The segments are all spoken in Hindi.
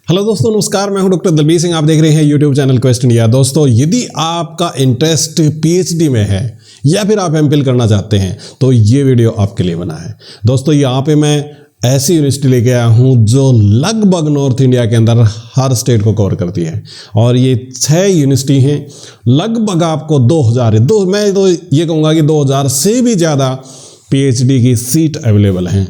हेलो दोस्तों, नमस्कार। मैं हूं डॉक्टर दलबीर सिंह। आप देख रहे हैं यूट्यूब चैनल क्वेस्ट इंडिया। दोस्तों, यदि आपका इंटरेस्ट पीएचडी में है या फिर आप एमफिल करना चाहते हैं तो ये वीडियो आपके लिए बना है। दोस्तों, यहाँ पे मैं ऐसी यूनिवर्सिटी लेके आया हूँ जो लगभग नॉर्थ इंडिया के अंदर हर स्टेट को कवर करती है और ये 6 यूनिवर्सिटी हैं। लगभग आपको 2000 मैं तो ये कहूँगा कि 2000 से भी ज़्यादा पीएचडी की सीट अवेलेबल हैं।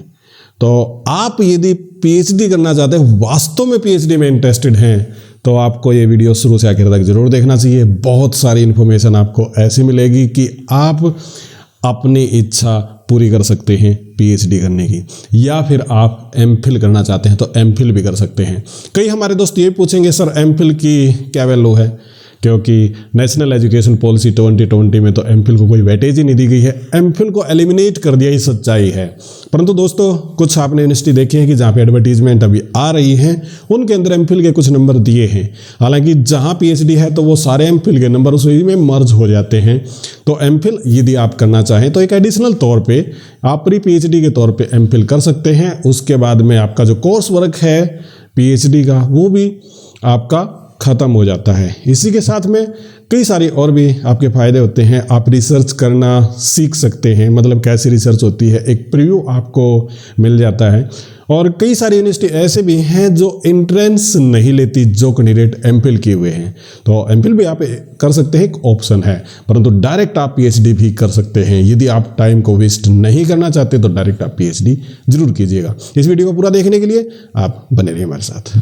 तो आप यदि पीएचडी करना चाहते हैं, वास्तव में पीएचडी में इंटरेस्टेड हैं, तो आपको ये वीडियो शुरू से आखिर तक जरूर देखना चाहिए। बहुत सारी इन्फॉर्मेशन आपको ऐसी मिलेगी कि आप अपनी इच्छा पूरी कर सकते हैं पीएचडी करने की, या फिर आप एमफिल करना चाहते हैं तो एमफिल भी कर सकते हैं। कई हमारे दोस्त ये पूछेंगे, सर एमफिल की क्या वैल्यू है, क्योंकि नेशनल एजुकेशन पॉलिसी 2020 में तो एमफिल को कोई वेटेज ही नहीं दी गई है, एमफिल को एलिमिनेट कर दिया, ये सच्चाई है। परंतु दोस्तों, कुछ आपने यूनिवर्सिटी देखी है कि जहाँ पे एडवर्टीजमेंट अभी आ रही हैं उनके अंदर एमफिल के कुछ नंबर दिए हैं। हालांकि जहाँ पीएचडी है तो वो सारे एमफिल के नंबर उसी में मर्ज हो जाते हैं। तो एमफिल यदि आप करना चाहें तो एक एडिशनल तौर पर आप प्री पीएचडी के तौर पर एमफिल कर सकते हैं। उसके बाद में आपका जो कोर्स वर्क है पीएचडी का वो भी आपका ख़त्म हो जाता है। इसी के साथ में कई सारी और भी आपके फ़ायदे होते हैं। आप रिसर्च करना सीख सकते हैं, मतलब कैसी रिसर्च होती है, एक प्रीव्यू आपको मिल जाता है। और कई सारी यूनिवर्सिटी ऐसे भी हैं जो एंट्रेंस नहीं लेती जो कैंडिडेट एमफिल किए हुए हैं, तो एमफिल भी आप कर सकते हैं, एक ऑप्शन है। परंतु डायरेक्ट आप पीएचडी भी कर सकते हैं। यदि आप टाइम को वेस्ट नहीं करना चाहते तो डायरेक्ट आप पीएचडी जरूर कीजिएगा। इस वीडियो को पूरा देखने के लिए आप बने रहिए हमारे साथ।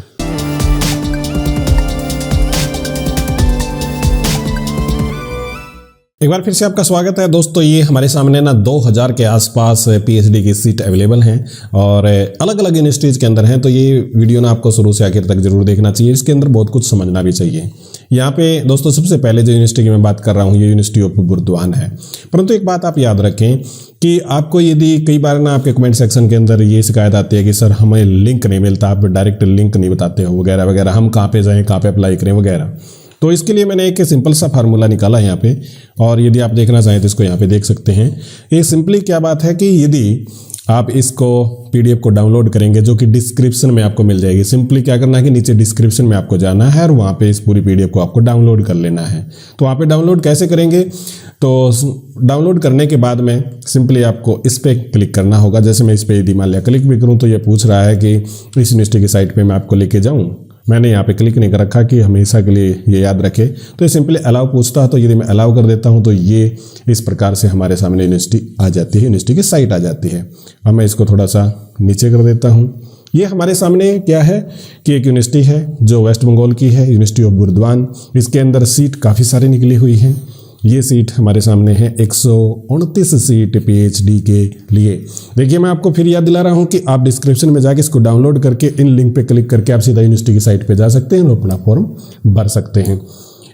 एक बार फिर से आपका स्वागत है। दोस्तों, ये हमारे सामने ना 2000 के आसपास पीएचडी की सीट अवेलेबल हैं और अलग अलग यूनिवर्सिटीज़ के अंदर हैं। तो ये वीडियो ना आपको शुरू से आखिर तक जरूर देखना चाहिए। इसके अंदर बहुत कुछ समझना भी चाहिए। यहाँ पे दोस्तों, सबसे पहले जो यूनिवर्सिटी की मैं बात कर रहा हूँ ये यूनिवर्सिटी ऑफ बुर्दवान है। परंतु एक बात आप याद रखें कि आपको यदि कई बार ना आपके कमेंट सेक्शन के अंदर ये शिकायत आती है कि सर हमें लिंक नहीं मिलता, आप डायरेक्ट लिंक नहीं बताते हो वगैरह वगैरह, हम कहाँ पे जाएँ, कहाँ पे अप्लाई करें वगैरह। तो इसके लिए मैंने एक सिंपल सा फार्मूला निकाला है यहाँ पे, और यदि आप देखना चाहें तो इसको यहाँ पे देख सकते हैं। ये सिंपली क्या बात है कि यदि आप इसको पीडीएफ को डाउनलोड करेंगे जो कि डिस्क्रिप्शन में आपको मिल जाएगी, सिंपली क्या करना है कि नीचे डिस्क्रिप्शन में आपको जाना है और वहाँ पे इस पूरी पीडीएफ को आपको डाउनलोड कर लेना है। तो वहाँ पे डाउनलोड कैसे करेंगे, तो डाउनलोड करने के बाद में सिंपली आपको इस पर क्लिक करना होगा। जैसे मैं इस पर यदि मान लिया क्लिक भी करूँ तो ये पूछ रहा है कि इस यूनिवर्सिटी की साइट पर मैं आपको लेके जाऊँ। मैंने यहाँ पे क्लिक नहीं कर रखा कि हमेशा के लिए ये याद रखे, तो ये सिंपली अलाउ पूछता है। तो यदि मैं अलाउ कर देता हूँ तो ये इस प्रकार से हमारे सामने यूनिवर्सिटी आ जाती है, यूनिवर्सिटी की साइट आ जाती है। अब मैं इसको थोड़ा सा नीचे कर देता हूँ। ये हमारे सामने क्या है कि एक यूनिवर्सिटी है जो वेस्ट बंगाल की है, यूनिवर्सिटी ऑफ बुर्दवान। इसके अंदर सीट काफ़ी सारी निकली हुई हैं। ये सीट हमारे सामने है 129 सीट पीएचडी के लिए। देखिए, मैं आपको फिर याद दिला रहा हूँ कि आप डिस्क्रिप्शन में जाके इसको डाउनलोड करके इन लिंक पे क्लिक करके आप सीधा यूनिवर्सिटी की साइट पे जा सकते हैं और अपना फॉर्म भर सकते हैं।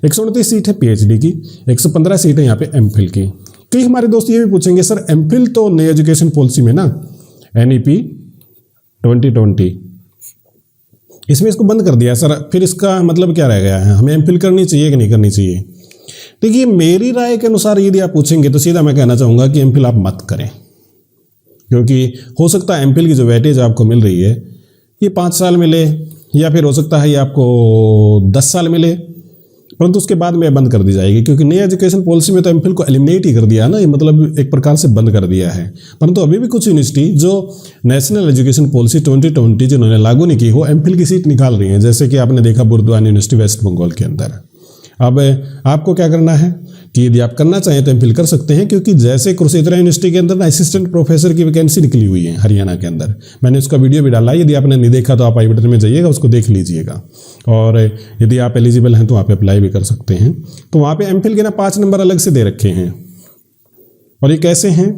129 सीट है पीएचडी की, 115 सीट है यहाँ पे एमफिल की। कई हमारे दोस्त ये भी पूछेंगे, सर एमफिल तो नई एजुकेशन पॉलिसी में ना NEP 2020 इसमें इसको बंद कर दिया सर, फिर इसका मतलब क्या रह गया है, हमें एमफिल करनी चाहिए कि नहीं करनी चाहिए? देखिए, मेरी राय के अनुसार यदि आप पूछेंगे तो सीधा मैं कहना चाहूँगा कि एमफिल आप मत करें, क्योंकि हो सकता है एमफिल की जो वेटेज आपको मिल रही है ये 5 साल मिले, या फिर हो सकता है ये आपको 10 साल मिले, परंतु उसके बाद में बंद कर दी जाएगी। क्योंकि नई एजुकेशन पॉलिसी में तो एमफिल को एलिमिनेट ही कर दिया ना, ये मतलब एक प्रकार से बंद कर दिया है। परंतु अभी भी कुछ यूनिवर्सिटी जो नेशनल एजुकेशन पॉलिसी 2020 जिन्होंने लागू नहीं की वो एमफिल की सीट निकाल रही हैं। जैसे कि आपने देखा बुर्दवान यूनिवर्सिटी वेस्ट बंगाल के अंदर। अब आपको क्या करना है कि यदि आप करना चाहें तो एमफिल कर सकते हैं, क्योंकि जैसे कुरुक्षेत्र यूनिवर्सिटी के अंदर ना असिस्टेंट प्रोफेसर की वैकेंसी निकली हुई है हरियाणा के अंदर। मैंने उसका वीडियो भी डाला है, यदि आपने नहीं देखा तो आप आई बटन में जाइएगा, उसको देख लीजिएगा। और यदि आप एलिजिबल हैं तो आप अप्लाई भी कर सकते हैं। तो वहाँ पे एमफिल के ना 5 नंबर अलग से दे रखे हैं, और ये कैसे हैं,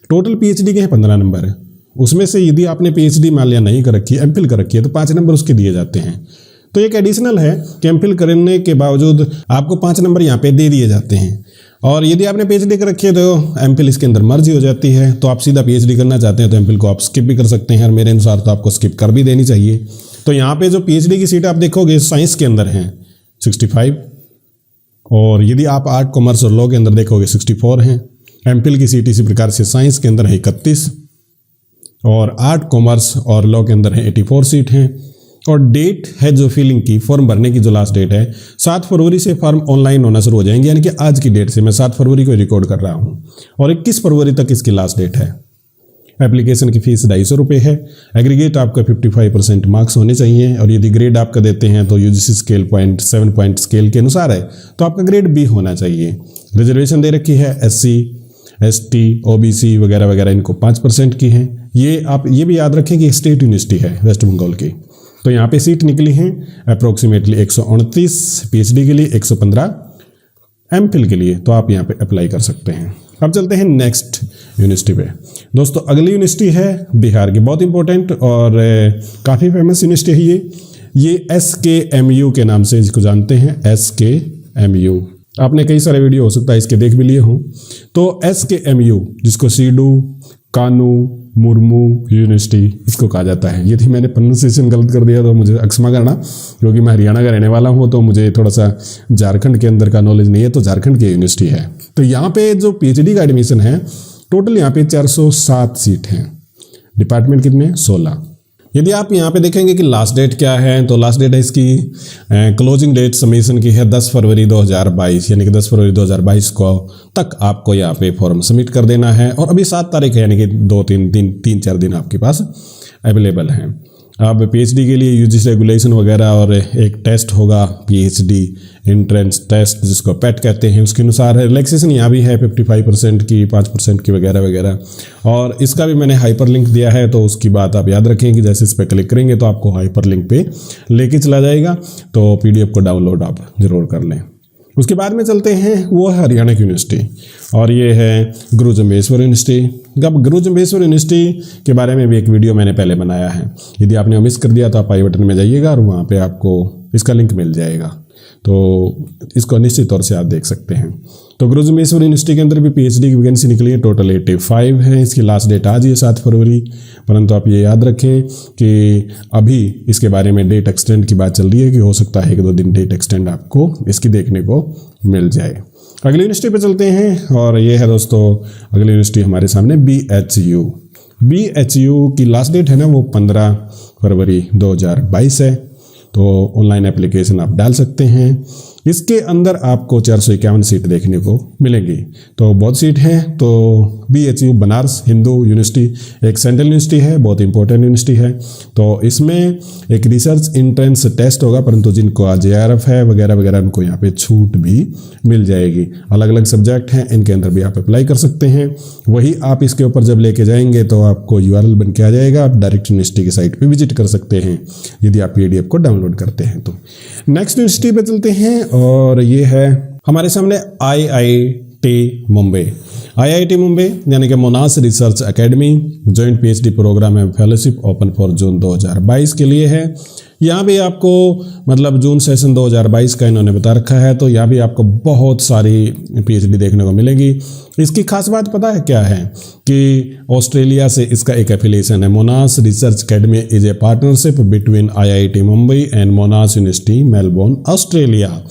टोटल पीएचडी के हैं 15 नंबर। उसमें से यदि आपने पीएचडी मान लिया नहीं कर रखी है, एमफिल कर रखी है, तो 5 नंबर उसके दिए जाते हैं। तो एक एडिशनल है कि एमफिल करने के बावजूद आपको 5 नंबर यहाँ पे दे दिए जाते हैं। और यदि आपने पीएचडी कर रखी है तो एमफिल इसके अंदर मर्ज हो जाती है। तो आप सीधा पीएचडी करना चाहते हैं तो एमफिल को आप स्किप भी कर सकते हैं, और मेरे अनुसार तो आपको स्किप कर भी देनी चाहिए। तो यहाँ पे जो पीएचडी की सीट आप देखोगे साइंस के अंदर हैं 65, और यदि आप आर्ट कॉमर्स और लॉ के अंदर देखोगे 64 हैं। एमफिल की सीट इसी प्रकार से साइंस के अंदर है 31, और आर्ट कॉमर्स और लॉ के अंदर है 84 सीट हैं। और डेट है जो फिलिंग की, फॉर्म भरने की जो लास्ट डेट है 7 फरवरी से फॉर्म ऑनलाइन होना शुरू हो जाएंगे, यानी कि आज की डेट से, मैं 7 फरवरी को रिकॉर्ड कर रहा हूँ, और 21 फरवरी तक इसकी लास्ट डेट है। एप्लीकेशन की फीस 250 रुपये है। एग्रीगेट आपका 55% मार्क्स होने चाहिए, और यदि ग्रेड आपका देते हैं तो यूजीसी स्केल 7 पॉइंट स्केल के अनुसार है, तो आपका ग्रेड बी होना चाहिए। रिजर्वेशन दे रखी है SC ST OBC वगैरह वगैरह, इनको 5% की है। ये आप ये भी याद रखें कि स्टेट यूनिवर्सिटी है वेस्ट बंगाल की। तो यहाँ पे सीट निकली हैं अप्रोक्सीमेटली 129 PhD के लिए, 115 MPhil के लिए, तो आप यहाँ पे अप्लाई कर सकते हैं। अब चलते हैं नेक्स्ट यूनिवर्सिटी पे। दोस्तों अगली यूनिवर्सिटी है बिहार की, बहुत इंपॉर्टेंट और काफ़ी फेमस यूनिवर्सिटी है ये SKMU के नाम से इसको जानते हैं। SKMU आपने कई सारे वीडियो हो सकता है इसके देख भी लिए हों। तो SKMU जिसको सीडू कानू मुर्मू यूनिवर्सिटी इसको कहा जाता है। यदि मैंने प्रोनाउंसिएशन गलत कर दिया तो मुझे क्षमा करना, क्योंकि मैं हरियाणा का रहने वाला हूँ, तो मुझे थोड़ा सा झारखंड के अंदर का नॉलेज नहीं है। तो झारखंड की यूनिवर्सिटी है। तो यहाँ पे जो PhD का एडमिशन है, टोटल यहाँ पे 407 सीट हैं। डिपार्टमेंट कितने? 16। यदि आप यहाँ पे देखेंगे कि लास्ट डेट क्या है, तो लास्ट डेट है इसकी क्लोजिंग डेट सबमिशन की है 10 फरवरी 2022, यानी कि 10 फरवरी 2022 को तक आपको यहाँ पे फॉर्म सबमिट कर देना है। और अभी 7 तारीख है, यानी कि 3-4 दिन आपके पास अवेलेबल हैं। अब PhD के लिए यूजीसी रेगुलेशन वगैरह और एक टेस्ट होगा PhD एंट्रेंस टेस्ट जिसको PET कहते हैं, उसके अनुसार रिलैक्सेशन यहाँ भी है 55% की, 5% की वगैरह वगैरह। और इसका भी मैंने हाइपर लिंक दिया है, तो उसकी बात आप याद रखें कि जैसे इस पर क्लिक करेंगे तो आपको हाइपर लिंक पे लेके चला जाएगा। तो PDF को डाउनलोड आप ज़रूर कर लें। उसके बाद में चलते हैं, वो है हरियाणा की यूनिवर्सिटी, और ये है गुरु जम्बेश्वर यूनिवर्सिटी। अब गुरु जम्बेश्वर यूनिवर्सिटी के बारे में भी एक वीडियो मैंने पहले बनाया है। यदि आपने मिस कर दिया तो आप आई बटन में जाइएगा और वहाँ पे आपको इसका लिंक मिल जाएगा, तो इसको निश्चित तौर से आप देख सकते हैं। तो गुरु जम्बेश्वर यूनिवर्सिटी के अंदर भी PhD की वैकेंसी निकली है, टोटल 85 है। इसकी लास्ट डेट आज ही है 7 फरवरी, परंतु आप ये याद रखें कि अभी इसके बारे में डेट एक्सटेंड की बात चल रही है कि हो सकता है कि 2 दिन डेट एक्सटेंड आपको इसकी देखने को मिल जाए। अगली यूनिवर्सिटी पे चलते हैं, और ये है दोस्तों अगली यूनिवर्सिटी हमारे सामने BHU। BHU की लास्ट डेट है ना वो 15 फरवरी 2022 है। तो ऑनलाइन एप्लीकेशन आप डाल सकते हैं। इसके अंदर आपको 451 सीट देखने को मिलेंगी, तो बहुत सीट हैं। तो BHU बनारस हिंदू यूनिवर्सिटी एक सेंट्रल यूनिवर्सिटी है, बहुत इंपॉर्टेंट यूनिवर्सिटी है। तो इसमें एक रिसर्च एंट्रेंस टेस्ट होगा, परंतु जिनको JRF है वगैरह वगैरह उनको यहाँ पे छूट भी मिल जाएगी। अलग अलग सब्जेक्ट हैं, इनके अंदर भी आप अप्लाई कर सकते हैं। वही आप इसके ऊपर जब लेके जाएंगे तो आपको URL बन के आ जाएगा, आप डायरेक्ट यूनिवर्सिटी की साइट पर विजिट कर सकते हैं यदि आप PDF को डाउनलोड करते हैं। तो नेक्स्ट यूनिवर्सिटी पे चलते हैं, और ये है हमारे सामने IIT मुंबई। IIT मुंबई यानी कि Monash research academy joint PhD programme है, फेलोशिप ओपन फॉर जून 2022 के लिए है। यहाँ भी आपको मतलब जून सेशन 2022 का इन्होंने बता रखा है, तो यहाँ भी आपको बहुत सारी PhD देखने को मिलेगी। इसकी खास बात पता है क्या है कि ऑस्ट्रेलिया से इसका एक एफिलिएशन है। Mona's research academy is a partnership between IIT Mumbai and Mona's university Melbourne Australia.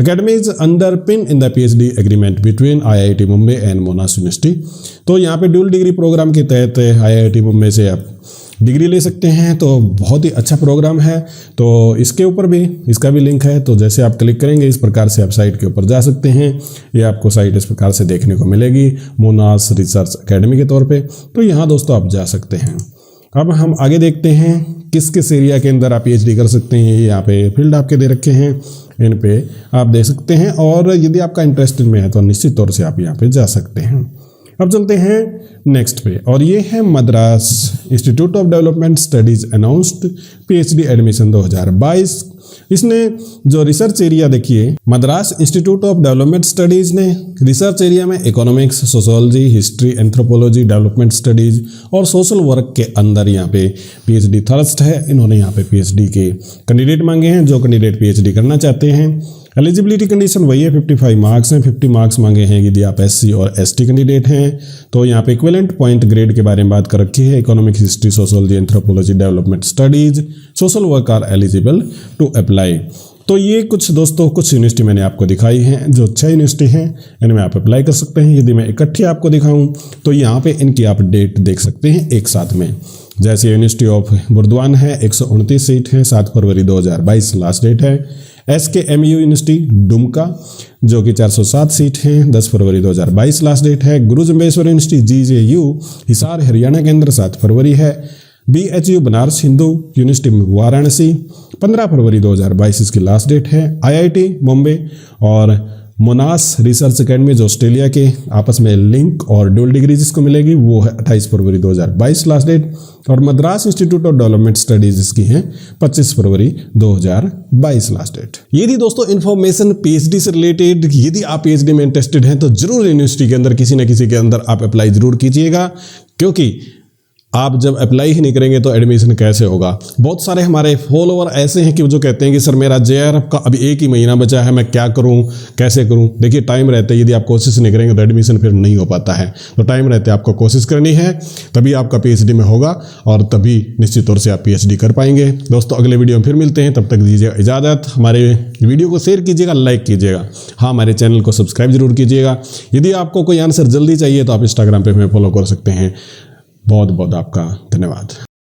Academy is underpinned in the PhD agreement between IIT Mumbai and Mona's university. तो यहाँ पे ड्यूल डिग्री प्रोग्राम के तहत IIT मुंबई से आप डिग्री ले सकते हैं, तो बहुत ही अच्छा प्रोग्राम है। तो इसके ऊपर भी इसका भी लिंक है, तो जैसे आप क्लिक करेंगे इस प्रकार से आप साइट के ऊपर जा सकते हैं। ये आपको साइट इस प्रकार से देखने को मिलेगी मोनास रिसर्च एकेडमी के तौर पे। तो यहाँ दोस्तों आप जा सकते हैं। अब हम आगे देखते हैं किस किस एरिया के अंदर आप PhD कर सकते हैं। यहाँ पे फील्ड आपके दे रखे हैं, इन पे आप देख सकते हैं, और यदि आपका इंटरेस्ट में है तो निश्चित तौर से आप यहाँ पे जा सकते हैं। अब चलते हैं नेक्स्ट पे, और ये है Madras institute of development studies announced PhD admission 2022। इसने जो रिसर्च एरिया देखिए, Madras institute of development studies ने रिसर्च एरिया में economics, sociology, history, anthropology, development studies और सोशल वर्क के अंदर यहाँ पे PhD थर्स्ट है। इन्होंने यहाँ पे PhD के कैंडिडेट मांगे हैं, जो कैंडिडेट PhD करना चाहते हैं। एलिजिबिलिटी कंडीशन वही है, 55 मार्क्स हैं। 50 मार्क्स मांगे हैं यदि आप SC और ST कैंडिडेट हैं। तो यहाँ पे इक्विवेलेंट पॉइंट ग्रेड के बारे में बात कर रखी है। Economics, history, sociology, anthropology, development studies, social work are eligible to apply. तो ये कुछ दोस्तों कुछ यूनिवर्सिटी मैंने आपको दिखाई हैं, जो 6 यूनिवर्सिटी हैं, इनमें आप अप्लाई कर सकते हैं। यदि मैं इकट्ठी आपको दिखाऊं तो यहाँ पे इनकी आप डेट देख सकते हैं एक साथ में। जैसे यूनिवर्सिटी ऑफ बुर्दवान है 129 सीट हैं, 7 फरवरी 2022 लास्ट डेट है। SKMU यूनिवर्सिटी डुमका जो कि 407 सीट हैं, 10 फरवरी 2022 लास्ट डेट है। गुरु जम्बेश्वर यूनिवर्सिटी GJU हिसार हरियाणा के अंदर 7 फरवरी है। BHU बनारस हिंदू यूनिवर्सिटी वाराणसी 15 फरवरी 2022 इसकी लास्ट डेट है। IIT मुंबई और मोनास रिसर्च अकेडमी जो ऑस्ट्रेलिया के आपस में लिंक और ड्यूल डिग्री जिसको मिलेगी वो है 28 फरवरी 2022 लास्ट डेट। और Madras institute of development studies इसकी हैं 25 फरवरी 2022 लास्ट डेट। ये थी दोस्तों इन्फॉर्मेशन PhD से रिलेटेड। यदि आप PhD में इंटरेस्टेड हैं तो जरूर यूनिवर्सिटी के अंदर किसी न किसी के अंदर आप अप्लाई जरूर कीजिएगा, क्योंकि आप जब अप्लाई ही नहीं करेंगे तो एडमिशन कैसे होगा। बहुत सारे हमारे फॉलोअर ऐसे हैं कि जो कहते हैं कि सर मेरा JRF का अभी 1 ही महीना बचा है, मैं क्या करूं, कैसे करूं। देखिए टाइम रहते यदि आप कोशिश नहीं करेंगे तो एडमिशन फिर नहीं हो पाता है। तो टाइम रहते आपको कोशिश करनी है, तभी आपका PhD में होगा और तभी निश्चित तौर से आप PhD कर पाएंगे। दोस्तों अगले वीडियो में फिर मिलते हैं, तब तक दीजिए इजाज़त। हमारे वीडियो को शेयर कीजिएगा, लाइक कीजिएगा। हाँ, हमारे चैनल को सब्सक्राइब जरूर कीजिएगा। यदि आपको कोई आंसर जल्दी चाहिए तो आप इंस्टाग्राम पर हमें फॉलो कर सकते हैं। बहुत बहुत आपका धन्यवाद।